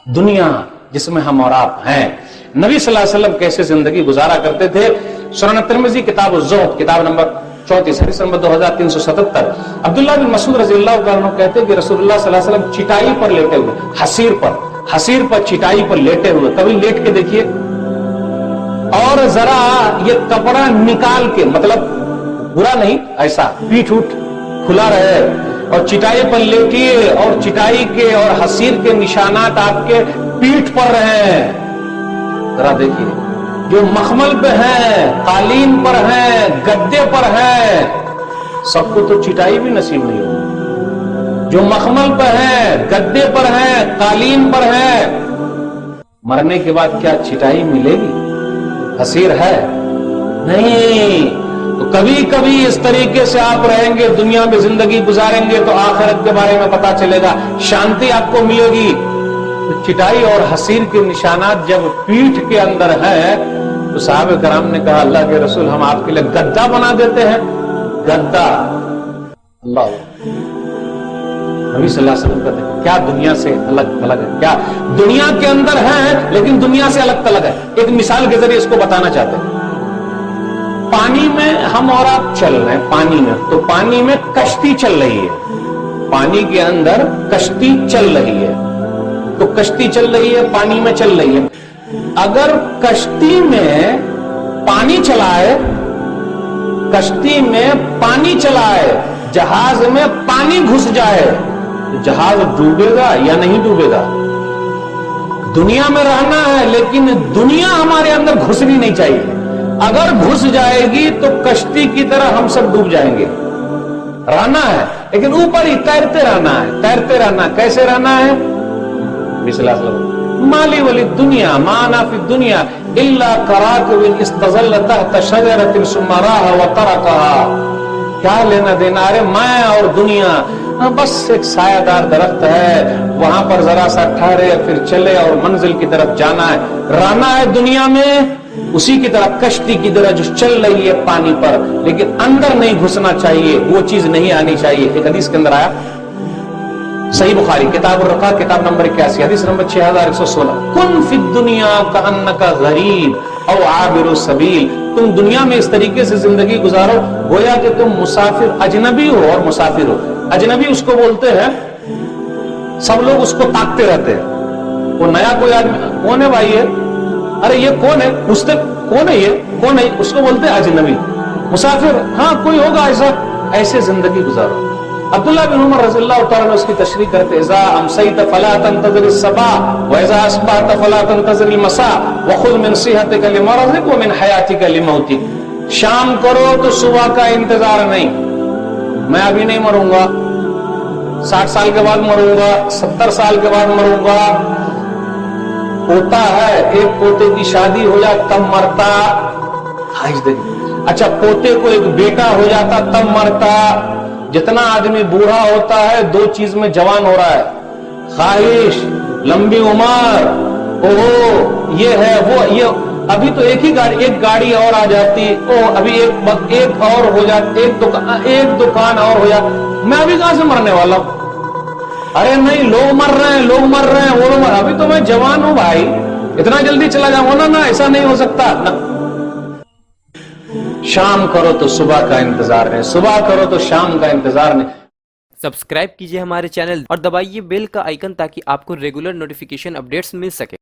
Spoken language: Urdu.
دنیا جس میں ہم اور آپ ہیں. نبی صلی اللہ علیہ وسلم کیسے زندگی گزارا کرتے تھے. سنن ترمذی کتاب الزہد کتاب نمبر 34 حدیث نمبر 2377. عبداللہ بن مسعود رضی اللہ عنہ کہتے ہیں کہ رسول اللہ صلی اللہ علیہ وسلم چٹائی پر لیٹے ہوئے, حصیر پر چٹائی پر لیٹے ہوئے, کبھی لیٹ کے دیکھیے, اور ذرا یہ کپڑا نکال کے, مطلب برا نہیں, ایسا پیٹھ اٹھ کھلا رہے اور چٹائی پر لیٹیے, اور چٹائی کے اور حصیر کے نشانات آپ کے پیٹھ پر رہے ہیں. ذرا دیکھیے, جو مخمل پہ ہیں, قالین پر ہیں, گدے پر ہیں, سب کو تو چٹائی بھی نصیب نہیں ہوگی. جو مخمل پہ ہیں, گدے پر ہیں, قالین پر ہیں, مرنے کے بعد کیا چٹائی ملے گی؟ حصیر ہے نہیں. تو کبھی کبھی اس طریقے سے آپ رہیں گے, دنیا میں زندگی گزاریں گے, تو آخرت کے بارے میں پتا چلے گا, شانتی آپ کو ملے گی. چٹائی اور حصیر کے نشانات جب پیٹھ کے اندر ہیں, تو صحابہ کرام نے کہا اللہ کے رسول ہم آپ کے لیے گدا بنا دیتے ہیں. گدا, اللہ, نبی صلی اللہ علیہ وسلم کہتے ہیں کیا دنیا سے الگ تھلگ ہے, کیا دنیا کے اندر ہیں لیکن دنیا سے الگ تھلگ ہے. ایک مثال کے ذریعے اس کو بتانا چاہتے ہیں. پانی میں ہم اور آپ چل رہے ہیں, پانی میں, تو پانی میں کشتی چل رہی ہے, پانی کے اندر کشتی چل رہی ہے, تو کشتی چل رہی ہے, پانی میں چل رہی ہے. اگر کشتی میں پانی چلائے, کشتی میں پانی چلائے, جہاز میں پانی گھس جائے, تو جہاز ڈوبے گا یا نہیں ڈوبے گا؟ دنیا میں رہنا ہے لیکن دنیا ہمارے اندر گھسنی نہیں چاہیے. اگر گھس جائے گی تو کشتی کی طرح ہم سب ڈوب جائیں گے. رہنا ہے لیکن اوپر ہی تیرتے رہنا ہے, تیرتے رہنا. کیسے رہنا ہے؟ مالی ولی دنیا مانا فی الدنیا الا کراکب استظل تحت شجرۃ ثم راح وترکها. کیا لینا دینا, ارے میں اور دنیا بس ایک سایہ دار درخت ہے, وہاں پر ذرا سا ٹھہرے پھر چلے اور منزل کی طرف جانا ہے. رہنا ہے دنیا میں اسی کی طرح, کشتی کی طرح جو چل رہی ہے پانی پر, لیکن اندر نہیں گھسنا چاہیے, وہ چیز نہیں آنی چاہیے. ایک حدیث کے اندر آیا, صحیح بخاری کتاب الرقاق کتاب نمبر 81 حدیث نمبر 6116, کن فی الدنیا کانک غریب او عابر السبیل. تم دنیا میں اس طریقے سے زندگی گزارو گویا کہ تم مسافر, اجنبی ہو اور مسافر ہو. اجنبی اس کو بولتے ہیں, سب لوگ اس کو تاکتے رہتے ہیں. وہ نیا کوئی آدمی, کون ہے بھائی یہ, ارے یہ کون ہے, پوچھتے کون ہے یہ, کون ہے, اس کو بولتے ہیں اجنبی. مسافر, ہاں کوئی ہوگا ایسا. ایسے زندگی گزارو. عبداللہ بن عمر رضی اللہ تعالیٰ عنہ اس کی تشریح کرتے, اذا امسیت فلا تنتظر الصباح واذا اصبحت فلا تنتظر المساء وخذ من صحتك لمرضك ومن حیاتك لموتك. شام کرو تو صبح کا انتظار نہیں. میں ابھی نہیں مروں گا, 60 سال کے بعد مروں گا, 70 سال کے بعد مروں گا. ہوتا ہے ایک پوتے کی شادی ہو جائے تب مرتا. اچھا پوتے کو ایک بیٹا ہو جاتا تب مرتا. جتنا آدمی بوڑھا ہوتا ہے دو چیز میں جوان ہو رہا ہے, خواہش, لمبی عمر, اوہ یہ ہے وہ یہ. ابھی تو ایک ہی گاڑی, ایک گاڑی اور آ جاتی, اوہ ابھی ایک اور ہو جاتی, ایک دکان اور ہو جاتی. میں ابھی کہاں سے مرنے والا ہوں؟ ارے نہیں, لوگ مر رہے ہیں, لوگ مر رہے ہیں, وہ لوگ, ابھی تو میں جوان ہوں بھائی, اتنا جلدی چلا جاؤں نا, ایسا نہیں ہو سکتا نا. شام کرو تو صبح کا انتظار نہیں, صبح کرو تو شام کا انتظار نہیں. سبسکرائب کیجئے ہمارے چینل اور دبائیے بیل کا آئیکن تاکہ آپ کو ریگولر نوٹیفیکیشن اپڈیٹس مل سکے.